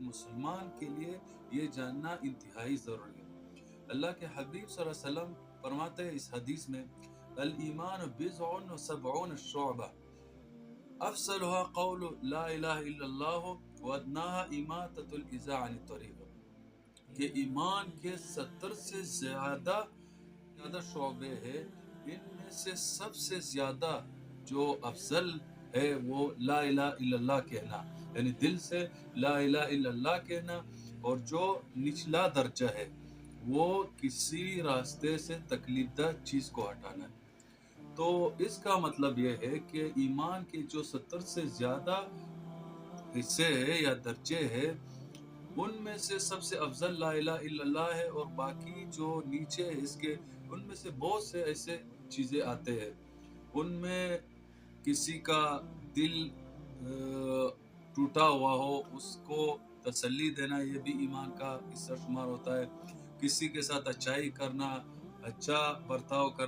مسلمان کے لیے یہ جاننا انتہائی ضروری ہے۔ اللہ کے حبیب صلی اللہ علیہ وسلم فرماتے ہیں اس حدیث میں، الایمان بضع و سبعون شعبہ افضلها قول لا الہ الا اللہ وادناها اماطۃ الاذى عن الطریق، کہ ایمان کے 70 سے زیادہ شعبے ہیں، ان میں سے سب سے زیادہ جو افضل ہے وہ لا الہ الا اللہ کہنا، یعنی دل سے لا الہ الا اللہ کہنا، اور جو نچلا درجہ ہے وہ کسی راستے سے تکلیف دہ چیز کو ہٹانا ہے۔ تو اس کا مطلب یہ ہے کہ ایمان کے جو 70 سے زیادہ حصے ہے یا درجے ہے، ان میں سے سب سے افضل لا الہ الا اللہ ہے، اور باقی جو نیچے ہے اس کے، ان میں سے بہت سے ایسے چیزیں آتے ہیں۔ ان میں کسی کا دل ٹوٹا ہوا ہو، اس کو تسلی دینا، یہ بھی ایمان کا حصہ شمار ہوتا ہے۔ کسی کے ساتھ اچھائی کرنا، اچھا برتاؤ کرنا